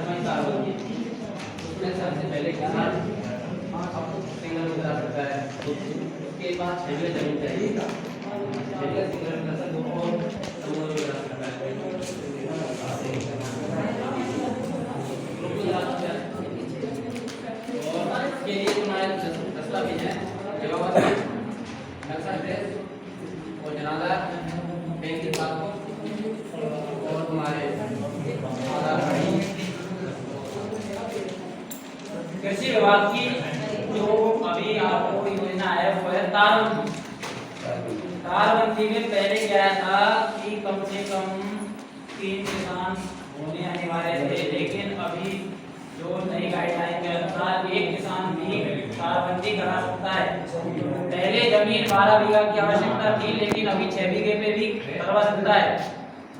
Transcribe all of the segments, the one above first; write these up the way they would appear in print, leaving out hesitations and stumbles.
में तार होती है, उसमें सबसे पहले किसान सिंगल उतरा सकता है, उसके बाद 6 जमीन चाहिए, 6 सिंगल उतरा सकता है और समूह उतरा सकता है। और इसके लिए तुम्हारे दस्तावेज है, नक्शा ड्रेस और जनाजा, बैंक की पासबुक और तुम्हारे आधार कार्ड। कृषि विभाग की जो अभी आपको योजना है वो है तारबंदी। तारबंदी में पहले क्या था कि कम से कम 3 किसान होने अनिवार्य थे, लेकिन अभी जो नई गाइडलाइन के अनुसार 1 किसान भी तारबंदी करा सकता है। पहले जमीन 12 बीघा की आवश्यकता थी, लेकिन अभी 6 बीघे पे भी करवा सकता है।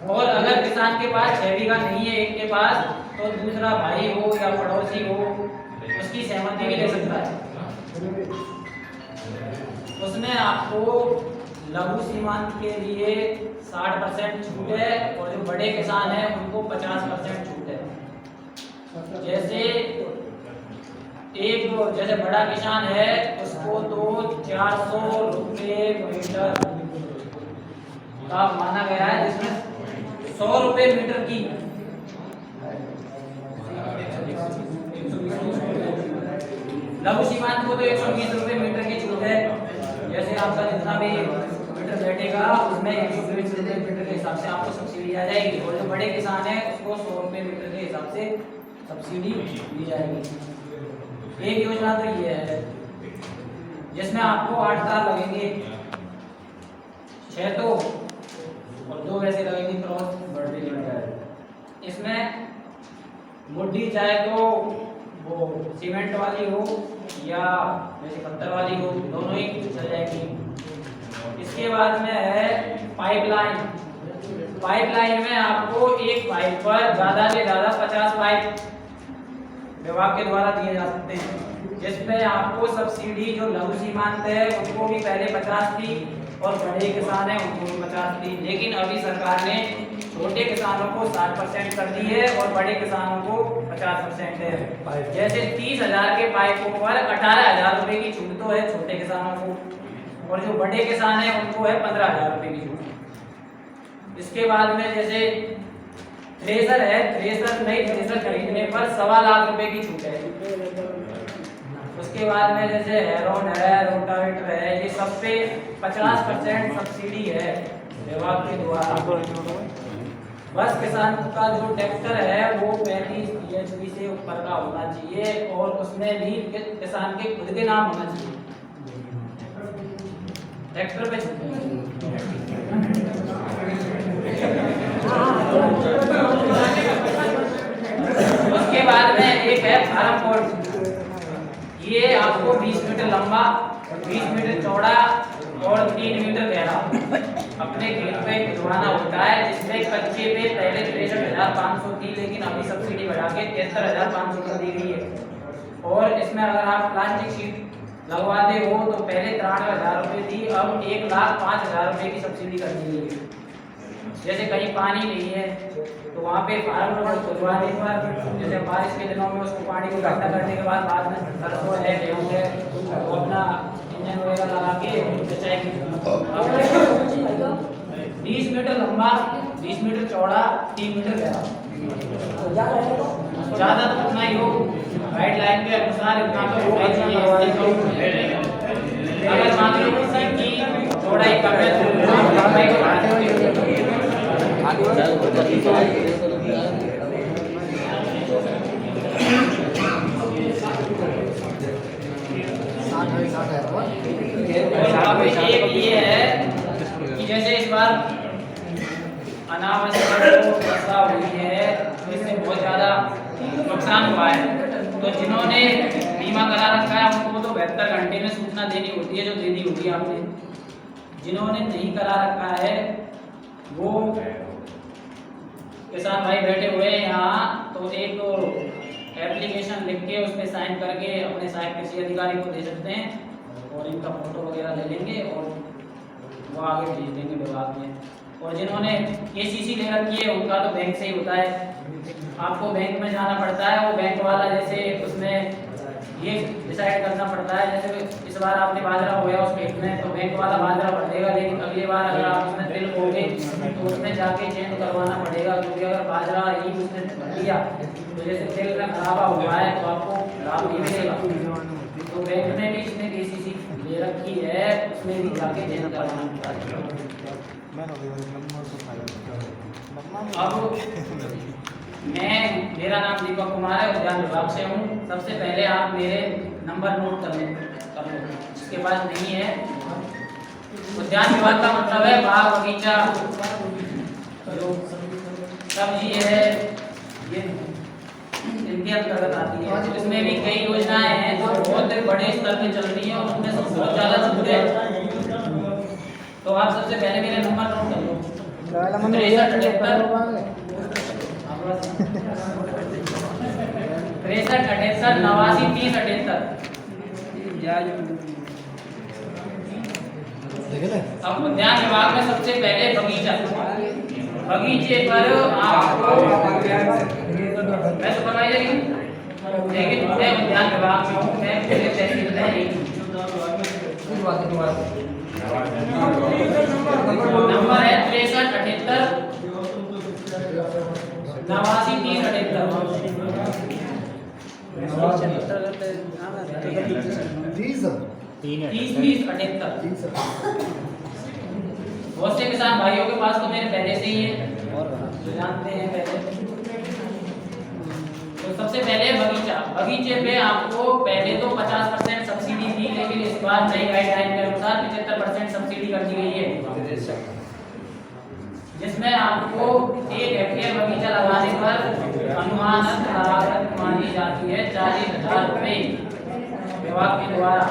और अगर किसान के पास 6 बीघा नहीं है एक के पास, तो दूसरा भाई हो या पड़ोसी हो उसकी सहमति भी ले सकता है। उसमें आपको लघु सीमांत के लिए 60% छूट है और जो बड़े किसान हैं उनको 50% छूट है। जैसे बड़ा किसान है उसको तो 400 रुपये मीटर का माना गया है, जिसमें 100 रुपये मीटर की लघु सीमांत को तो 120 रुपये मीटर की छूट है। जैसे आपका जितना भी मीटर बैठेगा उसमें 120 रुपये मीटर के हिसाब से आपको सब्सिडी आ जाएगी, और जो बड़े किसान है उसको 100 रुपये मीटर के हिसाब से सब्सिडी दी जाएगी। एक योजना तो ये है जिसमें आपको 8 तार लगेंगे, 6 तो और 2 वैसे लगेंगे क्रॉस वर्टिकल टायर। इसमें मुड्डी चाहे तो वो सीमेंट वाली हो या वैसे पत्थर वाली हो, दोनों ही चल जाएगी। इसके बाद में है पाइपलाइन। पाइपलाइन में आपको एक पाइप पर ज्यादा से ज्यादा 50 पाइप विभाग के द्वारा दिए जा सकते हैं, जिसमें आपको सब्सिडी जो लघु सीमांत है उनको भी पहले 50 थी और बड़े किसान है उनको भी 50 थी, लेकिन अभी सरकार ने छोटे किसानों को 60% कर दी है और बड़े किसानों को 50% है। जैसे 30,000 के पाइपों पर 18,000 रुपए की छूट तो है छोटे किसानों को, और जो बड़े किसान है उनको है 15,000 रुपए की छूट। इसके बाद में जैसे थ्रेसर है, नई थ्रेसर खरीदने पर 1.25 लाख रुपए की छूट है। उसके बाद में जैसे हेरोन है, रोटावेटर है, ये सब पे 50% सब्सिडी है विभाग के द्वारा। बस किसान का जो ट्रैक्टर है वो 35 HP से ऊपर का होना चाहिए और उसमें भी किसान के खुद के नाम होना चाहिए। ट्रैक्टर पे उसके बाद में एक है फार्म कोड। ये आपको 20 मीटर लंबा, 20 मीटर चौड़ा और 3 मीटर गहरा अपने खेत पे भिजवाना होता है, जिसमें कच्चे पे पहले 63,500 थी, लेकिन अभी सब्सिडी बढ़ा के 73,500 कर दी गई है। और इसमें अगर आप प्लास्टिक शीट लगवाते हो तो पहले 63,000 रुपये थी, अब 1,05,000 रुपये की सब्सिडी कर दी गई है। जैसे कहीं पानी नहीं है तो वहाँ पे फार्म रोड खुदवाने पर, जैसे बारिश के दिनों में उसको पानी को इकट्ठा करने के बाद में सरसों है, गेहूँ है, वो अपना इंजन वगैरह लगा के सिंचाई 20 मीटर लंबा, 20 मीटर चौड़ा, 3 मीटर गहरा, ज़्यादा तो उतना ही हो। गाइडलाइन के अनुसार इतना तो होना चाहिए। अगर मान लो किसी की चौड़ाई कम है तो लंबाई को बढ़ा सकते हैं। एक ये है कि जैसे इस बार अनावश्यक वर्षा हुई है तो इससे बहुत ज़्यादा नुकसान हुआ है, तो जिन्होंने बीमा करा रखा है उनको तो 72 घंटे में सूचना देनी होती है, जो देनी होगी आपने। जिन्होंने नहीं करा रखा है वो किसान भाई बैठे हुए हैं यहाँ, तो एक एप्लीकेशन लिख के उस पर साइन करके अपने सहायक कृषि अधिकारी को दे सकते हैं और इनका फोटो वगैरह ले लेंगे और वो आगे भेज देंगे विभाग में। और जिन्होंने KCC ले रखी है उनका तो बैंक से ही होता है। आपको बैंक में जाना पड़ता है, वो बैंक वाला जैसे उसमें ये डिसाइड करना पड़ता है, जैसे इस बार आपने बाजरा बोया उस खेत में तो बैंक वाला बाजरा भर देगा, लेकिन अगली बार अगर आप उसमें तिल बोगे तो उसमें जाके चेंज करवाना पड़ेगा, क्योंकि अगर बाजरा ही उसने भर दिया तो जैसे तिल में खराबा हुआ है तो आपको लाभ नहीं मिलेगा। तो बैंक ने भी इसमें केसीसी ले रखी है, उसमें भी जाके चेंज करवाना पड़ता है। अब मेरा नाम दीपक कुमार है, उद्यान विभाग से हूँ। सबसे पहले आप मेरे नंबर नोट कर लो, जिसके पास नहीं है। उद्यान विभाग का मतलब है बाग बगीचा, जो सब्जी है, ये इनके अंतर्गत आती है। तो इसमें भी कई योजनाएं हैं जो बहुत बड़े स्तर पे चल रही है और उसमें से बहुत ज्यादा छूट है। तो आप सबसे पहले मेरे नंबर नोट कर लो। 63 78 89 30 78। अब उद्यान विभाग में सबसे पहले बगीचा, बगीचे पर आपको मैं सुपरवाइजर हूँ, लेकिन मैं उद्यान विभाग में हूँ, मैं पहले तहसील में नहीं। नंबर है 63 78 89 30 78। बहुत से किसान भाइयों के पास तो मेरे पहले से ही है, जो जानते हैं पहले। तो सबसे पहले बगीचा, बगीचे पे आपको पहले तो 50% सब्सिडी थी, लेकिन इस बार नई गाइडलाइन के अनुसार 75% सब्सिडी कर दी गई है, जिसमें आपको 1 हेक्टेयर बगीचा लगाने पर अनुमानित लागत मानी जाती है 40,000 रुपए विभाग के द्वारा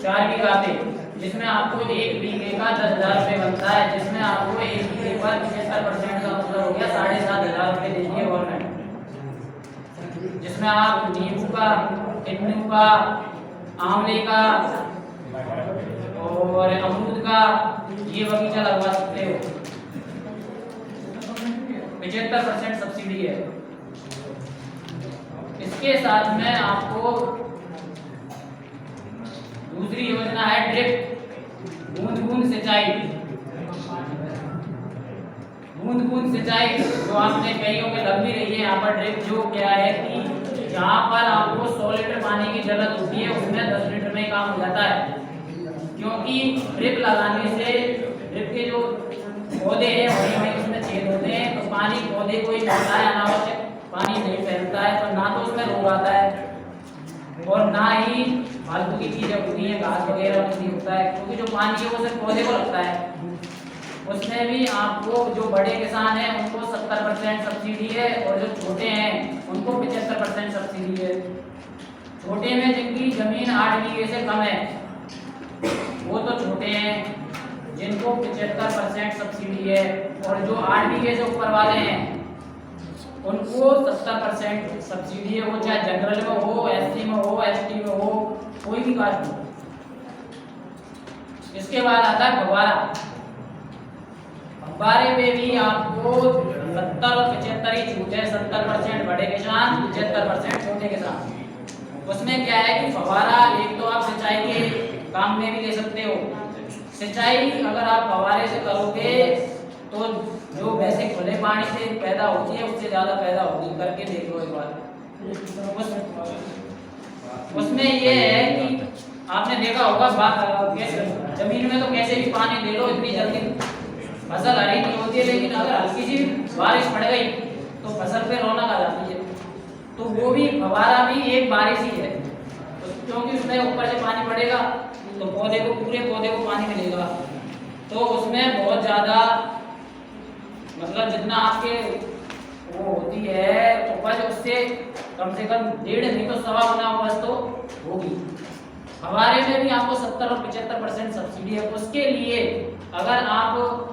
4 बीघा पे, जिसमें आपको 1 बीघे का 10,000 रुपए बनता है, जिसमें आपको 1 बीघे पर 75% का मतलब हो गया 7,500 रुपए देती है गवर्नमेंट, जिसमें आप नींबू का, इमली का, आंवले का और अमरूद का ये बगीचा लगवा सकते हो। 75% सब्सिडी है। इसके साथ में आपको दूसरी योजना है ड्रिप, बूंद बूंद सिंचाई। बूंद बूंद सिंचाई जो आपने कईयों में लग भी रही है यहाँ पर। ड्रिप जो क्या है कि जहाँ पर आपको 100 लीटर पानी की जरूरत होती है उसमें 10 लीटर में काम हो जाता है, क्योंकि ड्रिप लगाने से ड्रिप के जो पौधे हैं वहीं उसमें छेद होते हैं, तो पानी पौधे को ही मिलता है, अनावश्यक पानी नहीं फैलता है, तो ना तो उसमें रोग आता है और ना ही फालतू की चीजें होती हैं, घास वगैरह नहीं होता है, क्योंकि जो पानी है वो सिर्फ पौधे को लगता है। उसमें भी आपको जो बड़े किसान हैं उनको 70% सब्सिडी है और जो छोटे हैं उनको 75% सब्सिडी है। छोटे में जिनकी जमीन 8 बीघे से कम है वो तो छोटे हैं, जिनको 75% सब्सिडी है, और जो 8 बीघे से ऊपर वाले हैं उनको 70% सब्सिडी है, वो चाहे जनरल में हो, एससी में हो, एसटी में हो, कोई भी कास्ट हो। इसके बाद आता है फव्वारा। फव्वारे में भी आपको 70 और 75 ही छूट है, 70% बड़े किसान, 75% छोटे किसान। उसमें क्या है कि फव्वारा एक तो आप सिंचाई के काम में भी ले सकते हो। सिंचाई अगर आप फव्वारे से करोगे तो जो वैसे खुले पानी से पैदा होती है उससे ज्यादा पैदा होगी, करके देख लो एक बार। उसमें ये है कि आपने देखा होगा जमीन में तो कैसे भी पानी दे लो, इतनी जल्दी फसल हरी नहीं होती है, लेकिन अगर हल्की सी बारिश पड़ गई तो फसल पे रौनक आ जाती है। तो वो भी फव्वारा भी एक बारिश ही है, क्योंकि उसमें ऊपर से पानी पड़ेगा तो पौधे को, पूरे पौधे को पानी मिलेगा, तो उसमें बहुत ज़्यादा मतलब जितना आपके वो होती है उपज उससे कम से कम 1.5 नहीं तो 1.25 गुना उपज तो होगी। फव्वारे में भी आपको 70 और 75% सब्सिडी है। उसके लिए अगर आप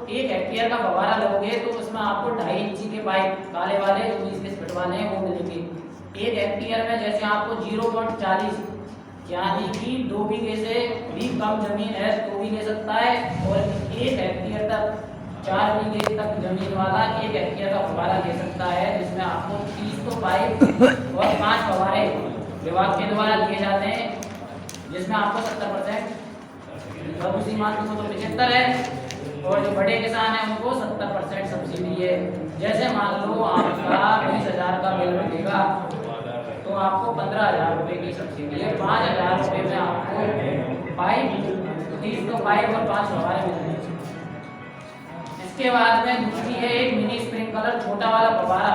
1 हेक्टेयर का फव्वारा लोगे तो उसमें आपको 2.5 इंची के पाइप काले वाले जो 20 के स्पिट वाले हैं वो मिलेंगे। 1 हेक्टेयर में जैसे आपको 0.40 यानी कि 2 बीघे से भी कम जमीन है तो भी ले सकता है, और 1 हेक्टेयर तक 4 बीघे तक जमीन वाला 1 हेक्टेयर का फव्वारा ले सकता है, जिसमें आपको 30 तो पाइप और 5 फव्वारे विभाग के द्वारा दिए जाते हैं, जिसमें आपको 70%। लघु सीमांत को तो 75 है और जो बड़े किसान हैं उनको 70% सब्सिडी है। जैसे मान लो आपका 20,000 का बिल मिलेगा तो आपको 15,000 रुपये की सब्सिडी है। 5,000 रुपये में आपको पाइप 30 तो पाइप और 5 फव्वारे मिलते हैं। इसके बाद में दूसरी है एक मिनी स्प्रिंकलर, छोटा वाला फव्वारा,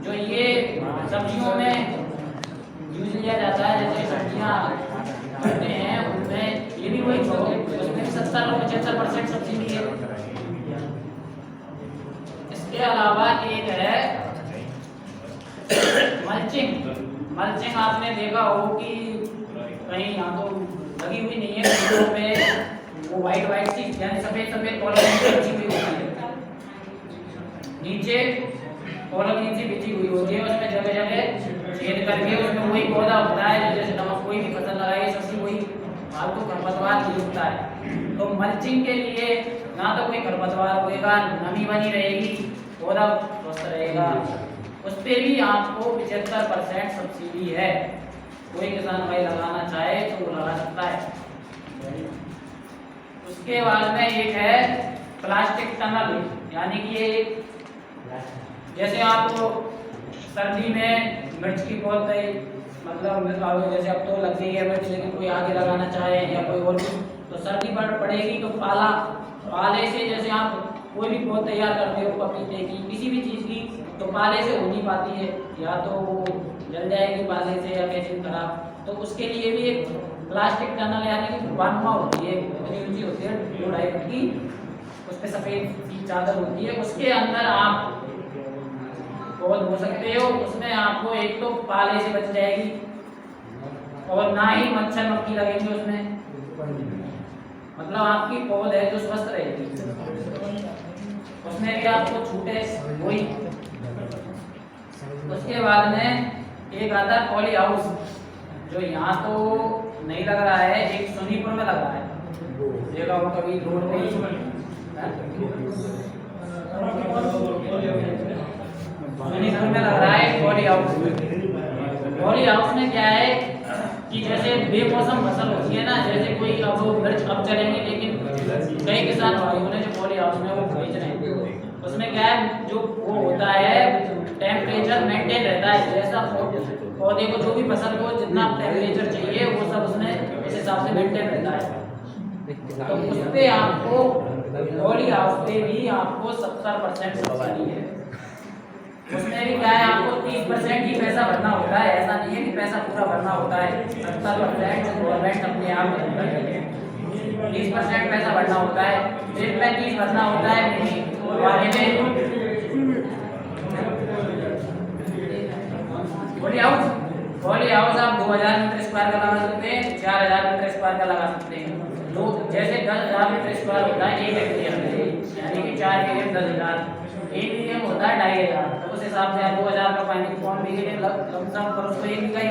जो ये सब्जियों में यूज लिया जाता है। जैसे सब्जियां करते हैं उनमें ये भी वही उसमें 70 और 75% सब्सिडी है। इसके अलावा एक है मल्चिंग। मल्चिंग आपने देखा हो कि कहीं यहाँ तो लगी हुई नहीं है, खेतों पे वो वाइट सी यानी सफेद सफेद पॉलिथीन बिछी हुई होती है, नीचे पॉलिथीन सी बिछी हुई होती है, उसमें जगह जगह छेद करके उसमें वही पौधा उगता है। जैसे नमक कोई भी फसल लगाई सबसे वही फालतू खरपतवार नहीं उगता है। तो मल्चिंग के लिए ना तो कोई खरपतवार होएगा, नमी बनी रहेगी, पौधा स्वस्थ रहेगा। उस पर भी आपको 75% सब्सिडी है। कोई किसान भाई लगाना चाहे तो वो लगा सकता है। उसके बाद में एक है प्लास्टिक टनल, यानी कि ये जैसे आप सर्दी में मिर्च की पौध मतलब जैसे अब तो लग गई है मिर्च, लेकिन कोई आगे लगाना चाहे या कोई और भी तो सर्दी पड़ेगी तो पाले से जैसे आप कोई भी पौध तैयार करते हो पपीते की किसी भी चीज़ की, तो पाले से हो नहीं पाती है, या तो वो जल जाएगी पाले से या कैसे खराब। तो उसके लिए भी एक प्लास्टिक टनल यानी कि बानुमा होती है, इतनी ऊंची होती है 2-2.5 फुट की, उस पर सफ़ेद की चादर होती है, उसके अंदर आप पौध हो सकते हो। उसमें आपको एक तो पाले से बच जाएगी और ना ही मच्छर मक्खी लगेंगे उसमें, मतलब आपकी पौध है जो स्वस्थ रहेगी। उसमें भी आपको छूटे वही। उसके बाद में एक आता है पॉली हाउस, जो यहाँ तो नहीं लग रहा है, एक सोनीपुर में लग रहा है, देखा वो कभी रोड पे सोनीपुर में लग रहा है पॉली हाउस। पॉली हाउस में क्या है कि जैसे बेमौसम फसल होती है ना, जैसे कोई अब मिर्च अब चलेंगे, लेकिन कई किसान भाइयों ने जो पॉली हाउस में वो बेच रहे हैं, उसमें क्या है जो वो होता है टेम्परेचर मेंटेन रहता है। जैसा पौधे को जो भी फसल को जितना टेम्परेचर चाहिए वो सब उसमें उस हिसाब से मेंटेन रहता है। तो उस पर आपको पॉली हाउस पे भी आपको 70% सब्सिडी है। उसमें भी क्या है आपको 30% ही पैसा भरना होता है, ऐसा नहीं है कि पैसा पूरा भरना होता है। 70% गवर्नमेंट अपने आप भरती है, 30% पैसा भरना होता है, ड्रिप में 30 भरना होता है, वाले में पॉली हाउस आप 2000 मीटर स्क्वायर का लगा सकते हैं, 4000 मीटर स्क्वायर का लगा सकते हैं। तो जैसे 10,000 मीटर स्क्वायर होता है 1 हेक्टेयर में, यानी कि 4 बीघे 10,000, 1 बीघे में होता है 2,500। तो उस हिसाब से आप 2000 का पानी कौन बीघे लमसम पर उसको 1 बीघा ही